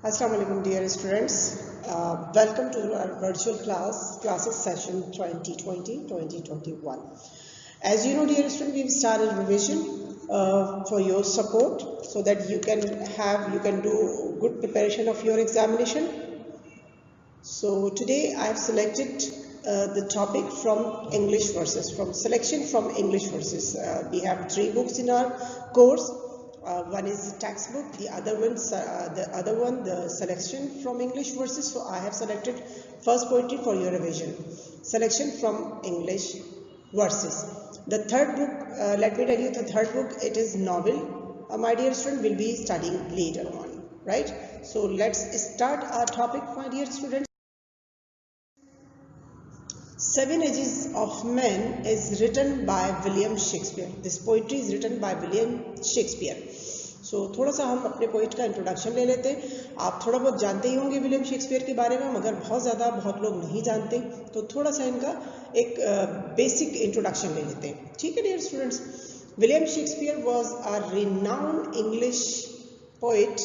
Assalamu alaikum dear students. Welcome to our virtual classes session 2020-2021. As you know dear students, we've started revision for your support so that you can do good preparation of your examination. So today I have selected the topic from English verses, from selection from English verses. We have 3 books in our course. One is the textbook, the other one the selection from English verses. So I have selected first poetry for your revision, selection from English verses. The third book, let me tell you the third book, it is novel. My dear student, will be studying later on, right? So let's start our topic, my dear students. Seven Ages of Men is written by William Shakespeare. This poetry is written by William Shakespeare. So थोड़ा सा हम अपने poet का introduction ले लेते हैं. आप थोड़ा बहुत जानते ही होंगे विलियम शेक्सपियर के बारे में, मगर बहुत लोग नहीं जानते, तो थोड़ा सा इनका एक बेसिक इंट्रोडक्शन ले लेते हैं. ठीक है dear students. William Shakespeare was a renowned English poet,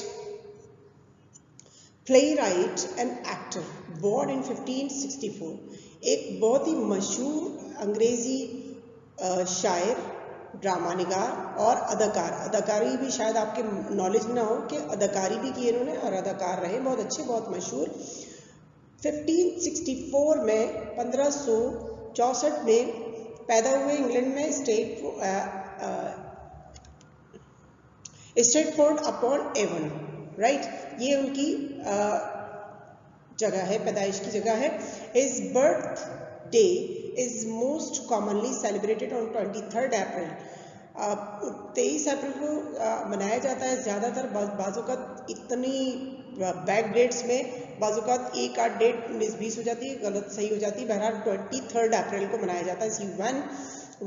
playwright and actor, born in 1564. एक बहुत ही मशहूर अंग्रेजी शायर, ड्रामा निगार और अदाकारी भी शायद आपके नॉलेज में ना हो कि अदाकारी भी की इन्होंने और अदाकार रहे, बहुत अच्छे, बहुत मशहूर. 1564 में 1564 में पैदा हुए इंग्लैंड में स्ट्रेटफोर्ड अपॉन एवन, राइट. ये उनकी जगह है, पैदाइश की जगह है. His birth day is most commonly celebrated on 23 अप्रैल. 23 अप्रैल को मनाया जाता है ज़्यादातर. बाज़ोक़ात इतनी बैक डेट्स में बाज़ोक़ात एक आध डेट 19-20 हो जाती है, गलत सही हो जाती है. बहरहाल 23 अप्रैल को मनाया जाता है. व्हेन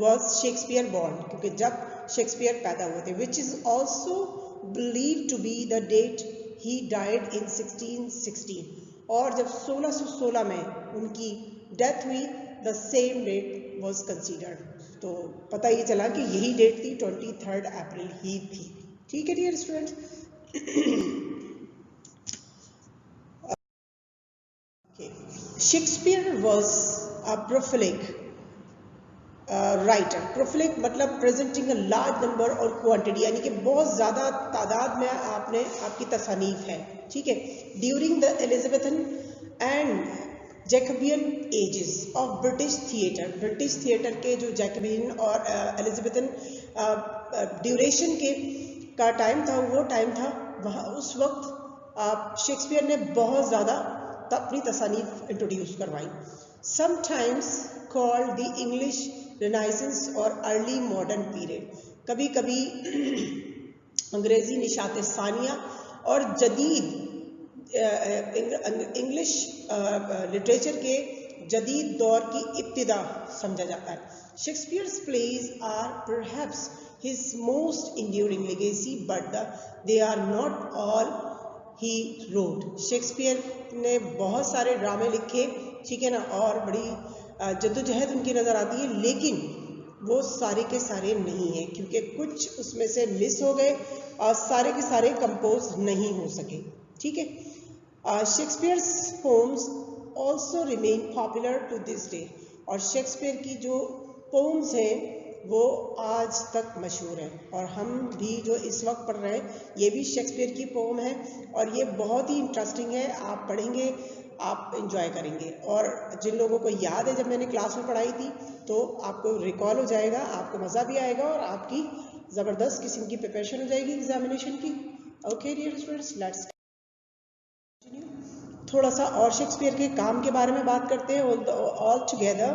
वॉज शेक्सपियर बॉर्न, क्योंकि जब शेक्सपियर पैदा हुए थे. Which is also believe to be the date he died in 1616. और जब 1616 में उनकी डेथ हुई, the same date was considered. तो पता ही चला कि यही डेट थी, 23 अप्रैल ही थी. ठीक है dear students. Shakespeare was a prolific writer. Prolific मतलब प्रेजेंटिंग अ लार्ज नंबर और क्वांटिटी, यानी कि बहुत ज़्यादा तादाद में आपकी तसानीफ है. ठीक है. During the Elizabethan and Jacobean ages of British theatre के जो जैकबियन और एलिजाबेथन ड्यूरेशन का टाइम था, वो टाइम था वहाँ. उस वक्त शेक्सपियर ने बहुत ज़्यादा अपनी तसानीफ इंट्रोड्यूस करवाई. Sometimes called the English Renaissance और अर्ली मॉडर्न पीरियड. कभी कभी अंग्रेजी निशात सानिया और जदीद इंग्लिश लिटरेचर के जदीद दौर की इब्तिदा समझा जाता है. Shakespeare's plays are perhaps his most enduring legacy, but they are not all he wrote. Shakespeare ने बहुत सारे ड्रामे लिखे, ठीक है ना, और बड़ी जद्दोजहद उनकी नज़र आती है, लेकिन वो सारे के सारे नहीं हैं, क्योंकि कुछ उसमें से मिस हो गए और सारे के सारे कंपोज नहीं हो सके. ठीक है. Shakespeare's poems also remain popular to this day. और शेक्सपियर की जो पोम्स हैं वो आज तक मशहूर हैं, और हम भी जो इस वक्त पढ़ रहे हैं ये भी शेक्सपियर की पोम है, और ये बहुत ही इंटरेस्टिंग है. आप पढ़ेंगे, आप इंजॉय करेंगे. और जिन लोगों को याद है जब मैंने क्लास में पढ़ाई थी, तो आपको रिकॉल हो जाएगा, आपको मज़ा भी आएगा और आपकी ज़बरदस्त किस्म की प्रिपरेशन हो जाएगी एग्जामिनेशन की. Okay dear students, let's continue. थोड़ा सा और शेक्सपियर के काम के बारे में बात करते हैं. All together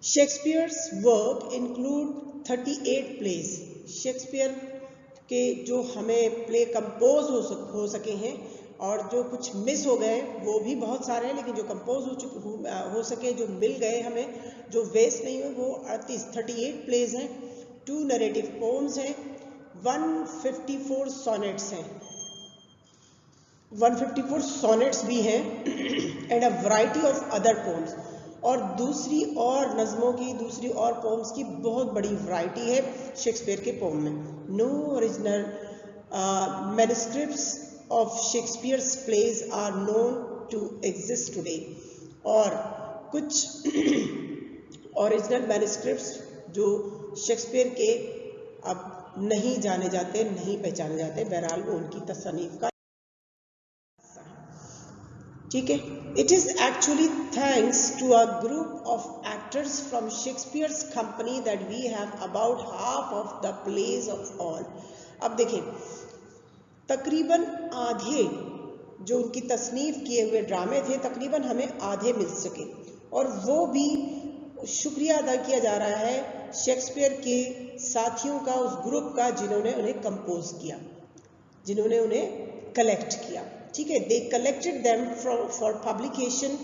Shakespeare's work include 38 plays. Shakespeare के जो हमें प्ले कंपोज हो सके हैं, और जो कुछ मिस हो गए वो भी बहुत सारे हैं, लेकिन जो कंपोज हो सके, जो मिल गए हमें, जो वेस्ट नहीं हुए, वो 38 प्लेज हैं. 2 नरेटिव पोम्स हैं, 154 सोनेट्स हैं, 154 सोनेट्स भी हैं, and a variety of other poems. और दूसरी और नज़मों की, दूसरी और पोम्स की बहुत बड़ी वैरायटी है शेक्सपियर के पोम में. No original manuscripts of Shakespeare's plays are known to exist today. और कुछ ओरिजिनल मैन्युस्क्रिप्ट्स जो शेक्सपियर के अब नहीं जाने जाते, नहीं पहचाने जाते, बहरहाल वो उनकी तसनीफ का, ठीक है. It is actually thanks to a group of actors from Shakespeare's company that we have about half of the plays of all. अब देखें, तकरीबन आधे जो उनकी तसनीफ किए हुए ड्रामे थे, तकरीबन हमें आधे मिल सके, और वो भी शुक्रिया अदा किया जा रहा है शेक्सपियर के साथियों का, उस ग्रुप का जिन्होंने उन्हें कंपोज किया, जिन्होंने उन्हें कलेक्ट किया, ठीक है. They collected them for publication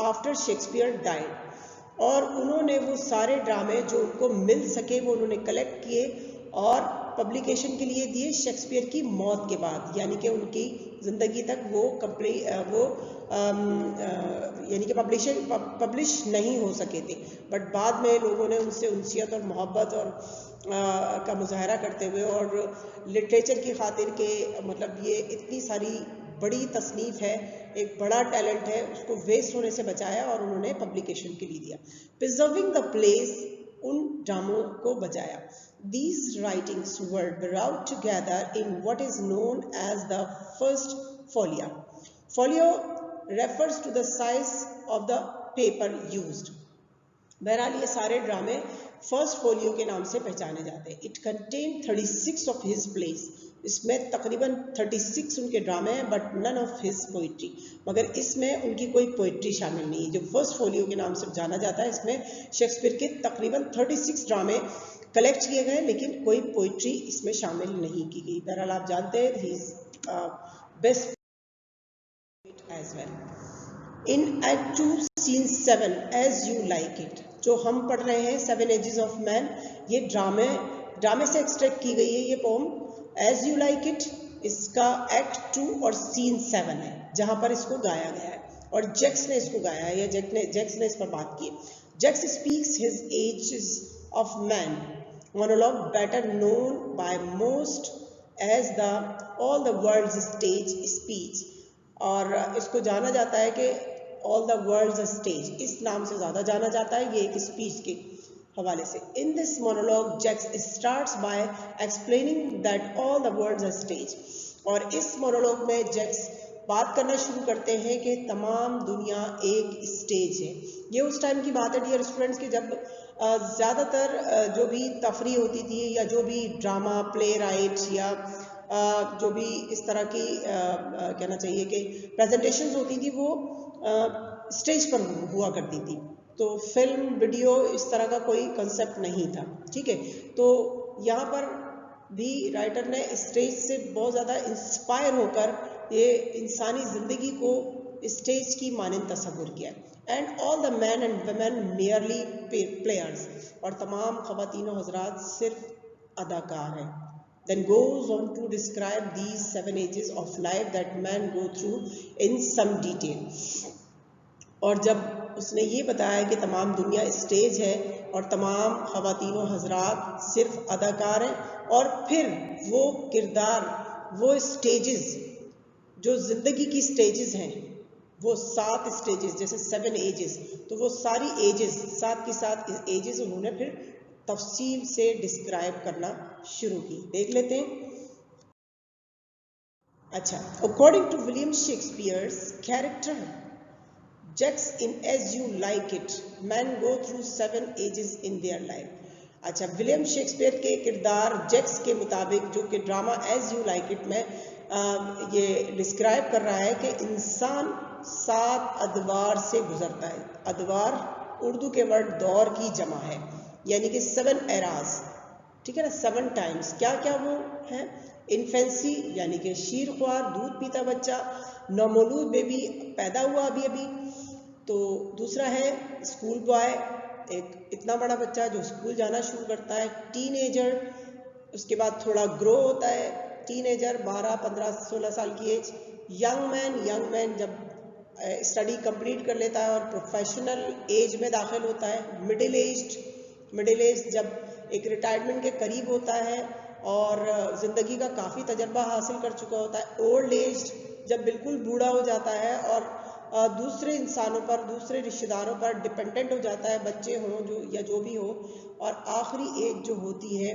after Shakespeare died. और उन्होंने वो सारे ड्रामे जो उनको मिल सके वो उन्होंने कलेक्ट किए और पब्लिकेशन के लिए दिए शेक्सपियर की मौत के बाद, यानी कि उनकी ज़िंदगी तक वो यानी कि पब्लिश नहीं हो सके थे. बट बाद में लोगों ने उनसे उनसियत और मोहब्बत और का मुजाहरा करते हुए और लिटरेचर की खातिर के, मतलब ये इतनी सारी बड़ी तसनीफ है, एक बड़ा टैलेंट है, उसको वेस्ट होने से बचाया और उन्होंने पब्लिकेशन के लिए दिया. प्रिजर्विंग द प्लेस, उन ड्रामों को बचाया. These writings were brought together in what is known as the first folio. Folio refers to the size of the paper used. बहरहाल ये सारे ड्रामे फर्स्ट फोलियो के नाम से पहचाने जाते हैं. It contain 36 of his plays. इसमें तकरीबन 36 उनके ड्रामे हैं, but none of his poetry. मगर इसमें उनकी कोई पोइट्री शामिल नहीं है. जो फर्स्ट फोलियो के नाम से जाना जाता है, इसमें शेक्सपियर के तकरीबन 36 ड्रामे कलेक्ट किए गए, लेकिन कोई पोइट्री इसमें शामिल नहीं की गई. बहरहाल आप जानते हैं he is best as well. In act 2 scene 7 as you like it, जो हम पढ़ रहे हैं 7 एजेस ऑफ मैन, ये ड्रामे से एक्सट्रैक्ट की गई है ये poem. As you like it इसका एक्ट 2 और सीन 7 है, जहां पर इसको गाया गया है और जेक्स ने इसको गाया है, या जेक्स ने इस पर बात की. Jaques speaks his ages of man monologue better known by most as the all the world's stage speech. और इसको जाना जाता है कि all the world's stage, इस नाम से ज़्यादा जाना जाता है, ये एक स्पीच के हवाले से. In this monologue, Jax starts by explaining that all the world's stage. और इस मोनोलॉग में जैक्स बात करना शुरू करते हैं कि तमाम दुनिया एक स्टेज है. ये उस टाइम की बात है डियर स्टूडेंट्स कि जब ज़्यादातर जो भी तफरी होती थी, या जो भी ड्रामा, प्ले राइट, या जो भी इस तरह की कहना चाहिए कि प्रेजेंटेशंस होती थी, वो स्टेज पर हुआ करती थी. तो फिल्म, वीडियो, इस तरह का कोई कंसेप्ट नहीं था, ठीक है. तो यहाँ पर भी राइटर ने स्टेज से बहुत ज़्यादा इंस्पायर होकर ये इंसानी ज़िंदगी को स्टेज की मानंद तस्वुर किया. And all the man and women merely players, और तमाम ख़वातीन और हज़रात सिर्फ अदाकार हैं. Then goes on to describe these 7 ages of life that men go through in some detail. और जब उसने ये बताया कि तमाम दुनिया स्टेज है और तमाम ख़वातीन और हज़रात सिर्फ अदाकार हैं, और फिर वो किरदार, वो स्टेजेस जो ज़िंदगी की स्टेजेस हैं, वो 7 स्टेजेस, जैसे 7 एजेस, तो वो सारी एजेस, 7 की 7 एजेस उन्होंने फिर तफसील से डिस्क्राइब करना शुरू की. देख लेते हैं. अच्छा, according to William Shakespeare's character Jax in As You Like It, men go through 7 ages in their life. अच्छा, विलियम शेक्सपियर के किरदार जेक्स के मुताबिक, जो कि drama as you like it में ये डिस्क्राइब कर रहा है कि इंसान 7 अदवार से गुजरता है. अदवार उर्दू के वर्ड दौर की जमा है, यानी कि 7 एराज, ठीक है ना, 7 टाइम्स. क्या क्या वो हैं? इन्फेंसी यानी कि शीर ख्वार, दूध पीता बच्चा, नौमौलूद बेबी, पैदा हुआ अभी अभी. तो दूसरा है स्कूल बॉय, एक इतना बड़ा बच्चा जो स्कूल जाना शुरू करता है. टीनेजर, उसके बाद थोड़ा ग्रो होता है, टीनेजर 12, 15, 16 साल की एज. यंग मैन जब स्टडी कंप्लीट कर लेता है और प्रोफेशनल एज में दाखिल होता है. मिडिल एज जब एक रिटायरमेंट के करीब होता है और ज़िंदगी का काफ़ी तजर्बा हासिल कर चुका होता है। ओल्ड एज जब बिल्कुल बूढ़ा हो जाता है और दूसरे इंसानों पर, दूसरे रिश्तेदारों पर डिपेंडेंट हो जाता है, बच्चे हों जो या जो भी हो, और आखिरी एज जो होती है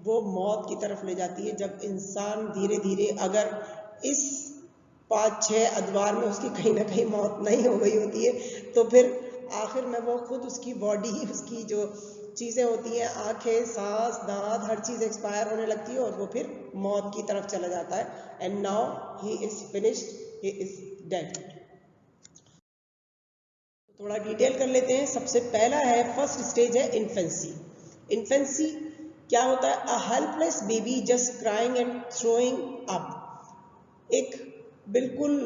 वो मौत की तरफ ले जाती है, जब इंसान धीरे धीरे, अगर इस 5-6 अदवार में उसकी कहीं ना कहीं मौत नहीं हो गई होती है, तो फिर आखिर में वो खुद, उसकी बॉडी, उसकी जो चीज़ें होती हैं, आंखें, सांस, दांत, हर चीज़ एक्सपायर होने लगती है और वो फिर मौत की तरफ चला जाता है। And now he is finished, he is dead. थोड़ा डिटेल कर लेते हैं। सबसे पहला है, फर्स्ट स्टेज है इन्फेंसी। इन्फेंसी क्या होता है? A helpless baby just crying and throwing up. एक बिल्कुल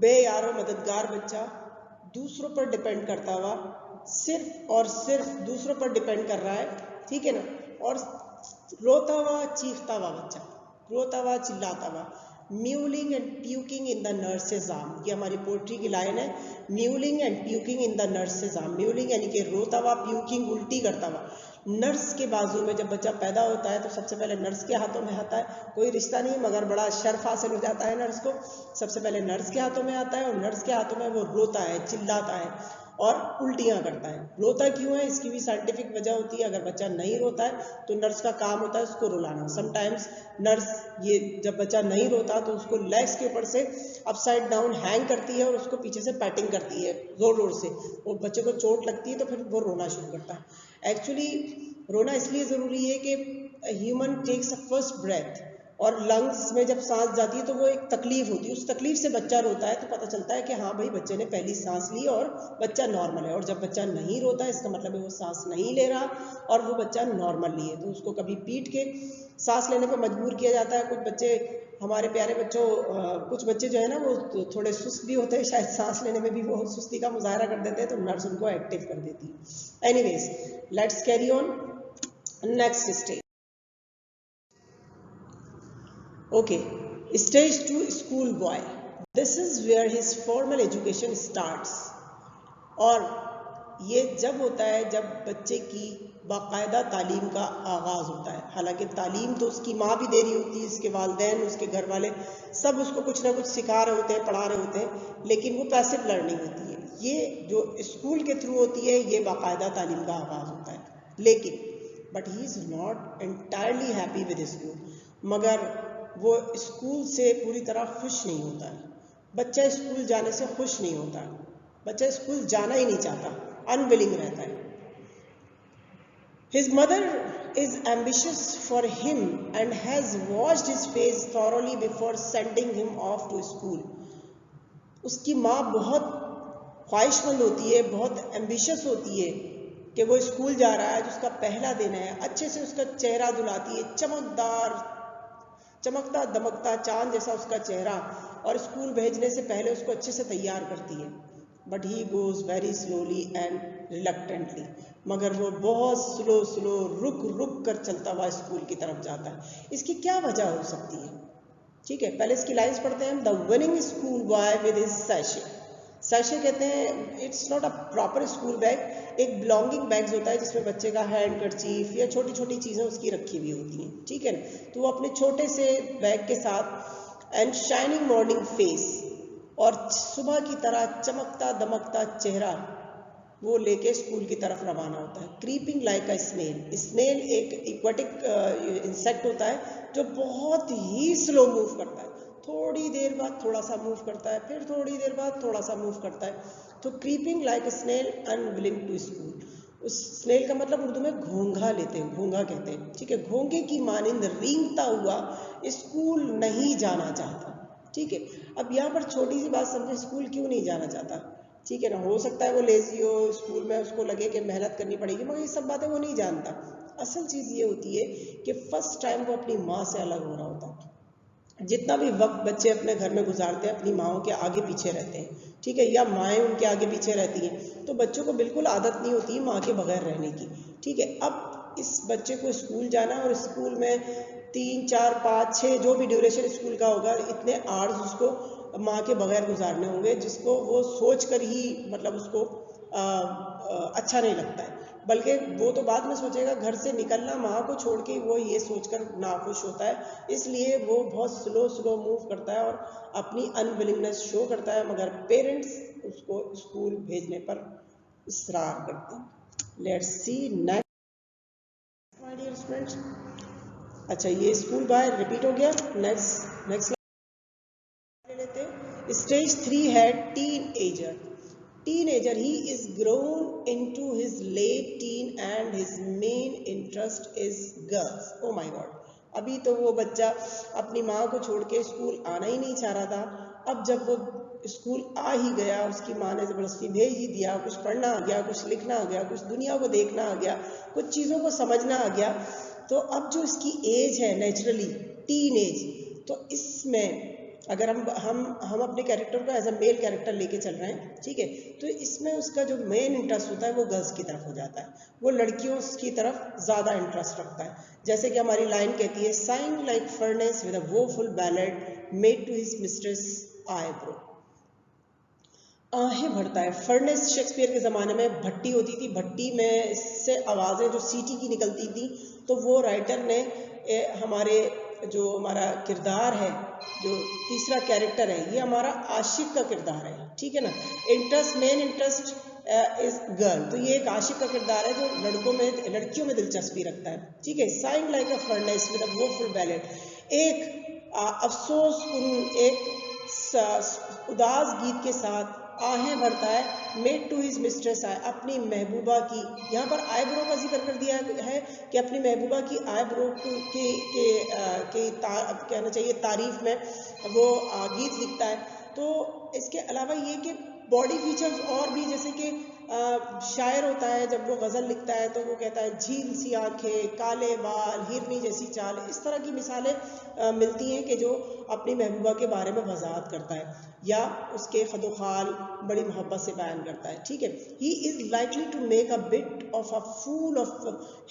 बेयारो मददगार बच्चा, दूसरों पर डिपेंड करता हुआ, सिर्फ और सिर्फ दूसरों पर डिपेंड कर रहा है, ठीक है ना, और रोता हुआ, चीखता हुआ बच्चा, रोता हुआ, चिल्लाता हुआ। Mewling and puking in the nurses arm, ये हमारी पोट्री की लाइन है। Mewling and puking in the nurses arm. Mewling यानी कि रोता हुआ, प्यूकिंग उल्टी करता हुआ। नर्स के बाजू में जब बच्चा पैदा होता है तो सबसे पहले नर्स के हाथों में आता है। कोई रिश्ता नहीं, मगर बड़ा शर्फ हासिल हो जाता है नर्स को। सबसे पहले नर्स के हाथों में आता है और नर्स के हाथों में वो रोता है, चिल्लाता है और उल्टियाँ करता है। रोता क्यों है, इसकी भी साइंटिफिक वजह होती है। अगर बच्चा नहीं रोता है तो नर्स का काम होता है उसको रुलाना। समटाइम्स नर्स ये जब बच्चा नहीं रोता तो उसको लेग्स के ऊपर से अपसाइड डाउन हैंग करती है और उसको पीछे से पैटिंग करती है जोर जोर से। वो बच्चे को चोट लगती है तो फिर वो रोना शुरू करता है। एक्चुअली रोना इसलिए ज़रूरी है कि human takes a first breath, और लंग्स में जब सांस जाती है तो वो एक तकलीफ होती है, उस तकलीफ से बच्चा रोता है, तो पता चलता है कि हाँ भाई बच्चे ने पहली सांस ली और बच्चा नॉर्मल है। और जब बच्चा नहीं रोता है इसका मतलब है वो सांस नहीं ले रहा और वो बच्चा नॉर्मली है, तो उसको कभी पीट के सांस लेने पर मजबूर किया जाता है। कुछ बच्चे, हमारे प्यारे बच्चों, कुछ बच्चे जो है ना वो थोड़े सुस्त भी होते हैं, शायद सांस लेने में भी वो सुस्ती का मुजाहरा कर देते हैं, तो नर्स उनको एक्टिव कर देती है। Anyways, let's carry on. Next stage, okay, stage 2, school boy. This is where his formal education starts. और ये जब होता है जब बच्चे की बाकायदा तालीम का आगाज़ होता है। हालांकि तालीम तो उसकी माँ भी दे रही होती है, उसके वालिदैन, उसके घर वाले सब उसको कुछ ना कुछ सिखा रहे होते हैं, पढ़ा रहे होते हैं, लेकिन वो पैसिव लर्निंग होती है। ये जो स्कूल के थ्रू होती है ये बाकायदा तालीम का आगाज़ होता है। लेकिन but he is not entirely happy with school, मगर वो स्कूल से पूरी तरह खुश नहीं होता है। बच्चा स्कूल जाने से खुश नहीं होता, बच्चा स्कूल जाना ही नहीं चाहता, अनविलिंग रहता है। His mother is ambitious for him and has washed his face thoroughly before sending him off to school. उसकी माँ बहुत ख्वाहिशमंद होती है, बहुत एम्बिशियस होती है कि वो स्कूल जा रहा है, जो उसका पहला दिन है, अच्छे से उसका चेहरा धुलाती है, चमकता दमकता चांद जैसा उसका चेहरा, और स्कूल भेजने से पहले उसको अच्छे से तैयार करती है। But he goes very slowly and reluctantly, मगर वो बहुत स्लो रुक कर चलता हुआ स्कूल की तरफ जाता है। इसकी क्या वजह हो सकती है? ठीक है, पहले इसकी लाइन्स पढ़ते हैं। The winning school boy with his sachet. Sachet कहते हैं, it's not a proper school bag, एक बिलोंगिंग बैग्स होता है जिसमें बच्चे का हैंड कर्चीफ या छोटी छोटी चीज़ें उसकी रखी हुई होती हैं, ठीक है ना। तो वो अपने छोटे से बैग के साथ, एंड शाइनिंग मॉर्निंग फेस, और सुबह की तरह चमकता दमकता चेहरा वो लेके स्कूल की तरफ रवाना होता है। Creeping like a snail. Snail एक एक्वाटिक इंसेक्ट होता है जो बहुत ही स्लो मूव करता है, थोड़ी देर बाद थोड़ा सा मूव करता है, फिर थोड़ी देर बाद थोड़ा सा मूव करता है। तो creeping like snail unwilling to school, उस स्नेल का मतलब उर्दू में घोंघा लेते हैं, घोंघा कहते हैं, ठीक है। घोंघे की मानिंद रेंगता हुआ स्कूल नहीं जाना चाहता, ठीक है। अब यहाँ पर छोटी सी बात समझे, स्कूल क्यों नहीं जाना चाहता, ठीक है ना। हो सकता है वो लेजी हो, स्कूल में उसको लगे कि मेहनत करनी पड़ेगी, मगर ये सब बातें वो नहीं जानता। असल चीज़ ये होती है कि फर्स्ट टाइम वो अपनी माँ से अलग हो रहा होता है। जितना भी वक्त बच्चे अपने घर में गुजारते हैं अपनी माँओं के आगे पीछे रहते हैं, ठीक है, या माएँ उनके आगे पीछे रहती हैं, तो बच्चों को बिल्कुल आदत नहीं होती माँ के बगैर रहने की, ठीक है। अब इस बच्चे को स्कूल जाना, और स्कूल में 3, 4, 5, 6 जो भी ड्यूरेशन स्कूल का होगा, इतने आवर्स उसको माँ के बगैर गुजारने होंगे, जिसको वो सोच कर ही मतलब उसको अच्छा नहीं लगता है, बल्कि वो तो बाद में सोचेगा, घर से निकलना माँ को छोड़ के वो ये सोचकर नाखुश होता है, इसलिए वो बहुत स्लो मूव करता है और अपनी अनविलिंगनेस शो करता है, मगर पेरेंट्स उसको स्कूल भेजने पर इसरार करते हैं। Let's see next my dear students. अच्छा, ये स्कूल बाय रिपीट हो गया। नेक्स्ट ले लेते हैं। स्टेज 3 है teenager. Teenager, he is grown into his late teen and his main interest is girls. Oh my God! अभी तो वो बच्चा अपनी माँ को छोड़ के स्कूल आना ही नहीं चाह रहा था। अब जब वो स्कूल आ ही गया, उसकी माँ ने जबरदस्ती भेज ही दिया, कुछ पढ़ना आ गया, कुछ लिखना आ गया, कुछ दुनिया को देखना आ गया, कुछ चीज़ों को समझना आ गया, तो अब जो इसकी एज है नेचुरली टीन एज, तो इसमें अगर हम अपने कैरेक्टर को एज अ मेल कैरेक्टर लेके चल रहे हैं, ठीक है, तो इसमें उसका जो मेन इंटरेस्ट होता है वो गर्ल्स की तरफ हो जाता है, वो लड़कियों की तरफ ज़्यादा इंटरेस्ट रखता है। जैसे कि हमारी लाइन कहती है, sighing like furnace with a woeful ballad made to his mistress eyebrow. आहें भरता है। फर्नेस शेक्सपियर के ज़माने में भट्टी होती थी, भट्टी में इससे आवाज़ें जो सीटी की निकलती थी, तो वो राइटर ने जो हमारा किरदार है, जो तीसरा कैरेक्टर है, ये हमारा आशिक का किरदार है, ठीक है ना। मेन इंटरेस्ट इज गर्ल, तो ये एक आशिक का किरदार है जो लड़कियों में दिलचस्पी रखता है, ठीक है। Sighing like a furnace with a woeful ballot, एक अफसोस एक उदास गीत के साथ आहें भरता है। मेड टू हिज मिस्ट्रेस, अपनी महबूबा की, यहाँ पर आईब्रो का जिक्र कर दिया है कि अपनी महबूबा की आईब्रो कहना चाहिए तारीफ में वो गीत लिखता है। तो इसके अलावा ये कि बॉडी फीचर्स और भी, जैसे कि शायर होता है, जब वो गज़ल लिखता है तो वो कहता है झील सी आंखें, काले बाल, हिरनी जैसी चाल, इस तरह की मिसालें मिलती हैं कि जो अपनी महबूबा के बारे में वजाहत करता है या उसके खदोखाल बड़ी मोहब्बत से बयान करता है, ठीक है। He is likely to make a bit of a fool of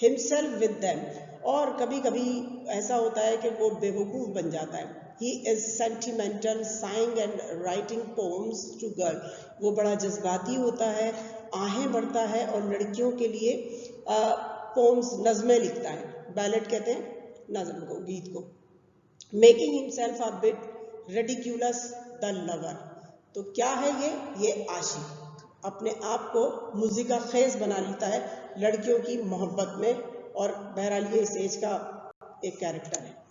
himself with them, और कभी कभी ऐसा होता है कि वो बेवकूफ़ बन जाता है। He is sentimental, sighing and writing poems to girl. वो बड़ा जज्बाती होता है, आहें भरता है और लड़कियों के लिए पोम्स, नज़में लिखता है। बैलेट कहते हैं नज़म को, गीत को। Making himself a bit ridiculous, the lover. तो क्या है ये आशिक अपने आप को मुज़िका खेज बना लेता है लड़कियों की मोहब्बत में, और बहरहाल ये इस एज का एक कैरेक्टर है।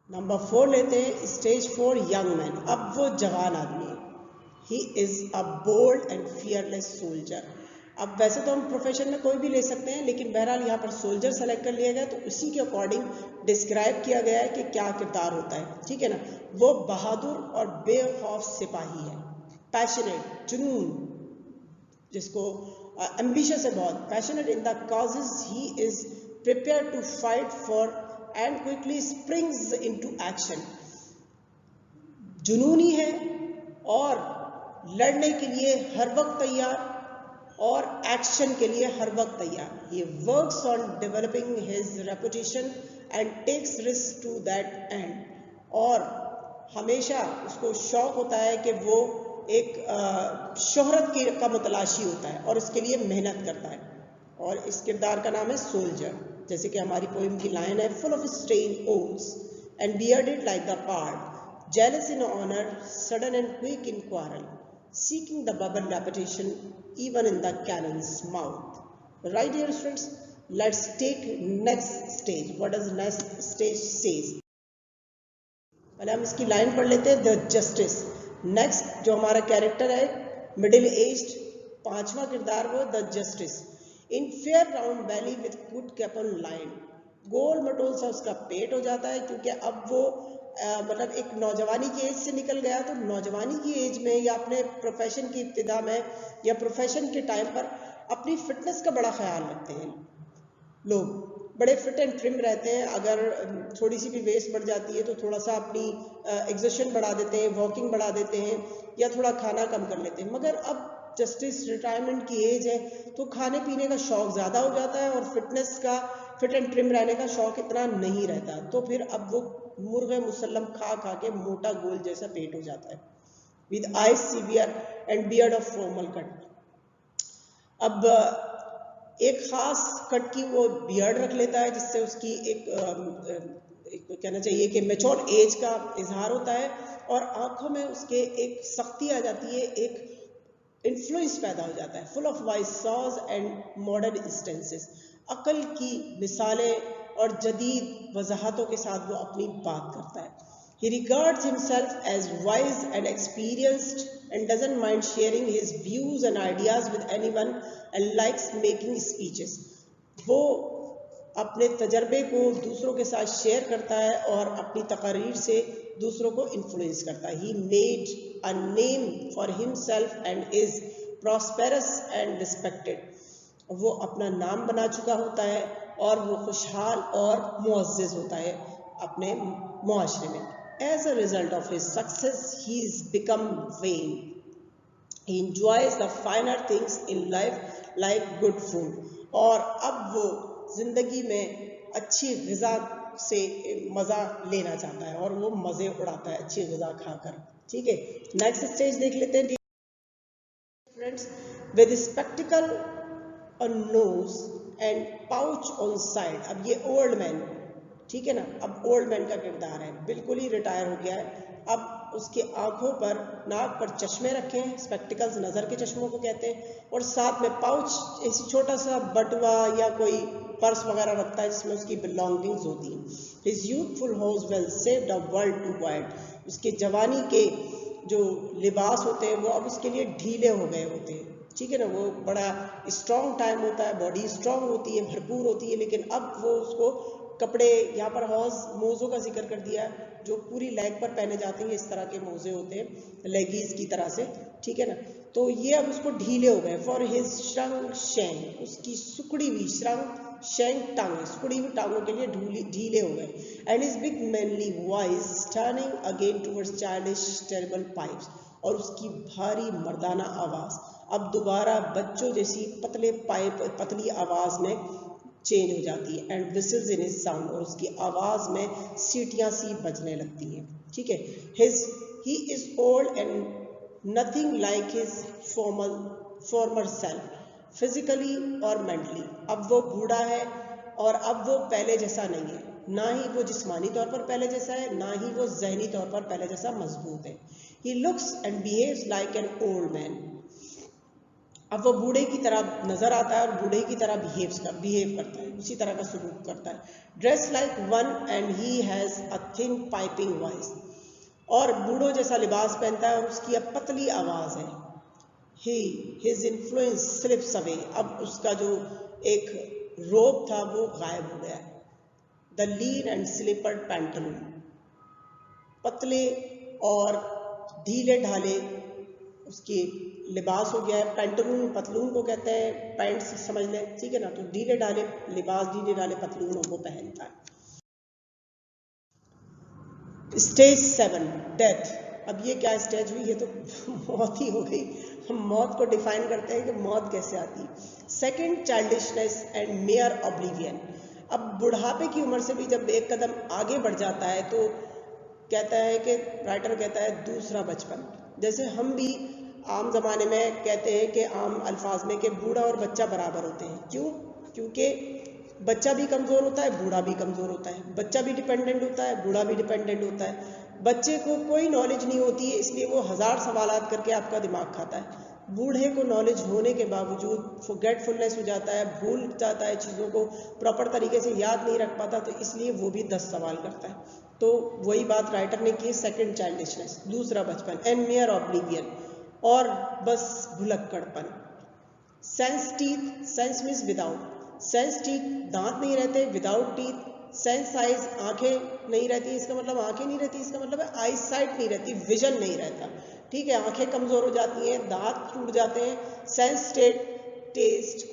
नंबर 4 लेते हैं, स्टेज 4 यंग मैन। अब वो जवान आदमी है। He is a bold and fearless soldier. अब वैसे तो हम प्रोफेशन में कोई भी ले सकते हैं, लेकिन बहरहाल यहाँ पर सोल्जर सेलेक्ट कर लिया गया, तो उसी के अकॉर्डिंग डिस्क्राइब किया गया है कि क्या किरदार होता है, ठीक है ना। वो बहादुर और बेखौफ सिपाही है। पैशनेट, जुनून, जिसको एम्बिशियस है बहुत, passionate in the causes he is prepare to fight for and quickly springs into action. जुनूनी है और लड़ने के लिए हर वक्त तैयार और एक्शन के लिए हर वक्त तैयार। He works on developing his reputation and takes risk to that end, और हमेशा उसको शौक होता है कि वो एक शोहरत का मुतलाशी होता है और इसके लिए मेहनत करता है। और इस किरदार का नाम है सोल्जर। जैसे कि हमारी पोइम की लाइन है, full of strange oaths and bearded like the pard, jealous in honor, sudden and quick in quarrel, seeking the bubble reputation even in the cannon's mouth. Right, dear students, let's take next stage. What does next stage says? पहले हम इसकी line पढ़ लेते हैं। The justice, next जो हमारा character है, middle aged, 5वां किरदार वो the justice. In fair round belly with good capon line, गोल मटोल सा उसका पेट हो जाता है, क्योंकि अब वो मतलब एक नौजवानी की एज से निकल गया, तो नौजवानी की एज में या अपने प्रोफेशन की इब्तिदा में या प्रोफेशन के टाइम पर अपनी फिटनेस का बड़ा ख्याल रखते हैं लोग, बड़े फिट एंड ट्रिम रहते हैं। अगर थोड़ी सी भी वेस्ट बढ़ जाती है तो थोड़ा सा अपनी एग्जर्शन बढ़ा देते हैं, वॉकिंग बढ़ा देते हैं या थोड़ा खाना कम कर लेते हैं। मगर अब जस्टिस रिटायरमेंट की एज है, तो खाने पीने का शौक ज़्यादा हो जाता है और फिटनेस का, फिट एंड ट्रिम रहने का शौक इतना नहीं रहता। तो फिर अब वो मुर्गे मुसल्लम खा खा के मोटा गोल जैसा पेट हो जाता है, with eyes severe and beard of formal cut. अब एक ख़ास कट की वो बियर्ड रख लेता है, जिससे उसकी एक कहना चाहिए कि मैच्योर एज का इजहार होता है, और आंखों में उसके एक सख्ती आ जाती है, एक इन्फ्लुएंस पैदा हो जाता है, full of wise saws and modern instances. अकल की मिसालें और जदीद वजाहतों के साथ वो अपनी बात करता है। He regards himself as wise and experienced and doesn't mind sharing his views and ideas with anyone and likes making speeches. वो अपने तजर्बे को दूसरों के साथ शेयर करता है और अपनी तकारीर से दूसरों को इन्फ्लुएंस करता है। He made a name for himself and is prosperous and respected. वो अपना नाम बना चुका होता है और वो खुशहाल और मुअज़्ज़ज़ होता है अपने मुआशरे में। As a result of his success, he has become vain. He enjoys the finer things in life like good food. और अब वो जिंदगी में अच्छी ग़िज़ा से मज़ा लेना चाहता है और वो मज़े उड़ाता है अच्छी ग़िज़ा खाकर। ठीक है, नेक्स्ट स्टेज देख लेते हैं friends. With spectacled on nose and pouch on side. अब ये ओल्ड मैन, ठीक है ना, अब ओल्ड मैन का किरदार है, बिल्कुल ही रिटायर हो गया है। अब उसके आंखों पर, नाक पर चश्मे रखे हैं, स्पेक्टिकल्स नज़र के चश्मों को कहते हैं, और साथ में पाउच, ऐसी छोटा सा बटुआ या कोई पर्स वगैरह रखता है जिसमें उसकी बिलोंगिंग्स होती हैं। His youthful house well saved a world too wide. उसके जवानी के जो लिबास होते हैं वो अब उसके लिए ढीले हो गए होते हैं, ठीक है ना, वो बड़ा स्ट्रॉन्ग टाइम होता है, बॉडी स्ट्रॉन्ग होती है, भरपूर होती है, लेकिन अब वो उसको कपड़े, यहाँ पर हौज मोज़ों का जिक्र कर दिया जो पूरी लेग पर पहने जाते हैं, इस तरह के मोज़े होते हैं लेगीज की तरह से, ठीक है ना, तो ये अब उसको ढीले हो गए। फॉर हिज श्रंक शैंक, उसकी सुकड़ी हुई, श्रंक शैंक टांगें, सुकड़ी हुई टांगों के लिए ढीले हो गए। And is big manly voice turning again towards childish terrible pipes, और उसकी भारी मर्दाना आवाज़ अब दोबारा बच्चों जैसी पतले पाइप, पतली आवाज़ में चेंज हो जाती है। And whistles in his sound, और उसकी आवाज़ में सीटियाँ सी बजने लगती हैं, ठीक है। He is old and nothing like his farmer self, physically और मेंटली। अब वो बूढ़ा है और अब वो पहले जैसा नहीं है, ना ही वो जिस्मानी तौर पर पहले जैसा है, ना ही वो जहनी तौर पर पहले जैसा मजबूत है। He looks and behaves like an old man, अब वो बूढ़े की तरह नजर आता है और बूढ़े की तरह बिहेव करता है, उसी तरह का सलूक करता है। Dress like one and he has a thin piping voice, और बूढ़ों जैसा लिबास पहनता है और उसकी अब पतली आवाज़ है। हिज इन्फ्लुएंस स्लिप्स अवे, अब उसका जो एक रोब था वो गायब हो गया। द लीन एंड स्लिपर्ड पैंटलून, पतले और ढीले ढाले उसके लिबास हो गया है। पैंटलून पतलून को कहते हैं, पैंट समझ लें, ठीक है ना, तो ढीले ढाले लिबास, ढीले ढाले पतलूनों को पहनता है। Stage 7 death. अब ये क्या स्टेज हुई, ये तो मौत ही हो गई। हम मौत को डिफाइन करते हैं कि मौत कैसे आती है। Second childishness and mayor oblivion, अब बुढ़ापे की उम्र से भी जब एक कदम आगे बढ़ जाता है तो कहता है कि राइटर कहता है दूसरा बचपन। जैसे हम भी आम ज़माने में कहते हैं कि आम अल्फाज में कि बूढ़ा और बच्चा बराबर होते हैं। क्यों? क्योंकि बच्चा भी कमज़ोर होता है, बूढ़ा भी कमज़ोर होता है, बच्चा भी डिपेंडेंट होता है, बूढ़ा भी डिपेंडेंट होता है। बच्चे को कोई नॉलेज नहीं होती है, इसलिए वो हज़ार सवालात करके आपका दिमाग खाता है। बूढ़े को नॉलेज होने के बावजूद फॉरगेटफुलनेस हो जाता है, भूल जाता है, चीज़ों को प्रॉपर तरीके से याद नहीं रख पाता, तो इसलिए वो भी 10 सवाल करता है। तो वही बात राइटर ने की, सेकेंड चाइल्डिशनेस, दूसरा बचपन, एंड मेयर ऑब्लिवियन, और बस भुलक्कड़पन। Sans teeth, sans means without, sans teeth दांत नहीं रहते, विदाउट टीथ। सेंस आइज आंखें नहीं रहती, इसका मतलब आंखें नहीं रहती, इसका मतलब है आई साइट नहीं रहती, विजन नहीं रहता, ठीक है, आंखें कमज़ोर हो जाती हैं, दांत टूट जाते हैं। सेंस स्टेट टेस्ट,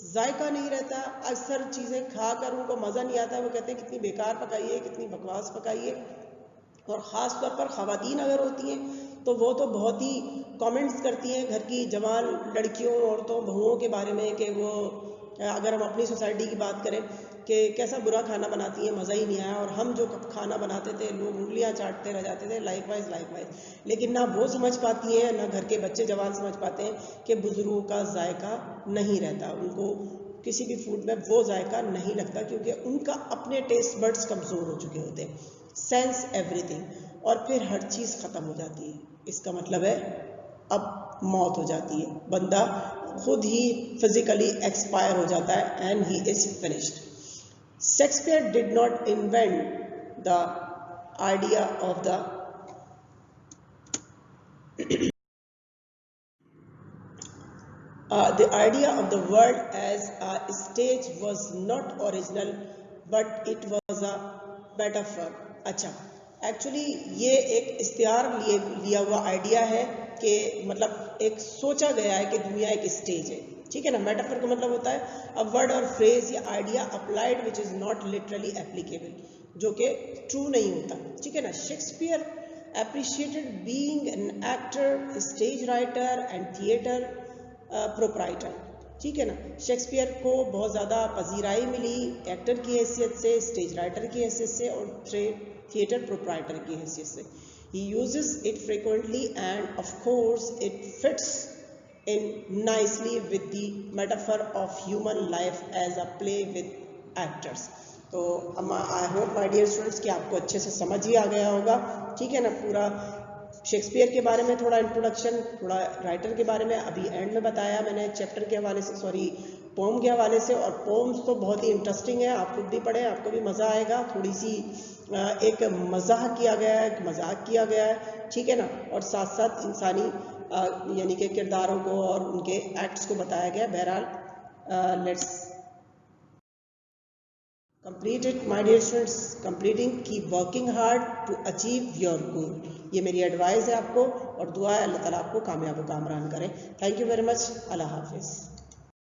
जायका नहीं रहता, अक्सर चीज़ें खाकर उनको मज़ा नहीं आता, वो कहते हैं कितनी बेकार पकाई है, कितनी बकवास पकाई है। और ख़ास तौर पर ख़वातीन अगर होती हैं तो वो तो बहुत ही कमेंट्स करती हैं घर की जवान लड़कियों, औरतों, बहुओं के बारे में कि वो, अगर हम अपनी सोसाइटी की बात करें कि कैसा बुरा खाना बनाती है, मज़ा ही नहीं आया, और हम जो खाना बनाते थे लोग उंगलियां चाटते रह जाते थे। लाइकवाइज लेकिन ना वो समझ पाती हैं, ना घर के बच्चे जवान समझ पाते हैं कि बुज़ुर्गों का जायका नहीं रहता, उनको किसी भी फूड में वो जायका नहीं लगता, क्योंकि उनका अपने टेस्ट बड्स कमज़ोर हो चुके होते हैं। सेंस एवरीथिंग, और फिर हर चीज़ ख़त्म हो जाती है। इसका मतलब है अब मौत हो जाती है, बंदा खुद ही फिजिकली एक्सपायर हो जाता है and he is finished. Shakespeare did not invent the idea of the the idea of the world as a stage was not original, but it was a metaphor. अच्छा, एक्चुअली ये एक इश्तिहार लिया हुआ idea है कि मतलब एक सोचा गया है कि दुनिया एक स्टेज है, ठीक है ना। मेटाफर का मतलब होता है अ वर्ड और फ्रेज या idea applied which is not literally applicable, जो कि ट्रू नहीं होता, ठीक है ना। Shakespeare appreciated being an actor, stage writer and theatre proprietor, ठीक है ना। शेक्सपियर को बहुत ज़्यादा पजीराई मिली एक्टर की हैसियत से, स्टेज राइटर की हैसियत से और थिएटर प्रोप्राइटर की हैसियत से। He uses it frequently end of course it fits in nicely with the metaphor of human life as a play with actors। तो I hope my dear students कि आपको अच्छे से समझ ही आ गया होगा, ठीक है ना। पूरा शेक्सपियर के बारे में थोड़ा इंट्रोडक्शन, थोड़ा राइटर के बारे में अभी एंड में बताया मैंने चैप्टर के हवाले से, सॉरी पोम के हवाले से। और पोम्स तो बहुत ही इंटरेस्टिंग है, आप खुद भी पढ़ें, आपको भी मज़ा आएगा। थोड़ी सी एक मजाक किया गया है, ठीक है ना। और साथ साथ इंसानी यानी कि किरदारों को और उनके एक्ट्स को बताया गया। बहरहाल let's complete it my dear students, completing, keep working hard to achieve your goal। ये मेरी एडवाइस है आपको, और दुआ है अल्लाह ताला आपको कामयाब व कामरान करे। थैंक यू वेरी मच, अल्लाह हाफिज़।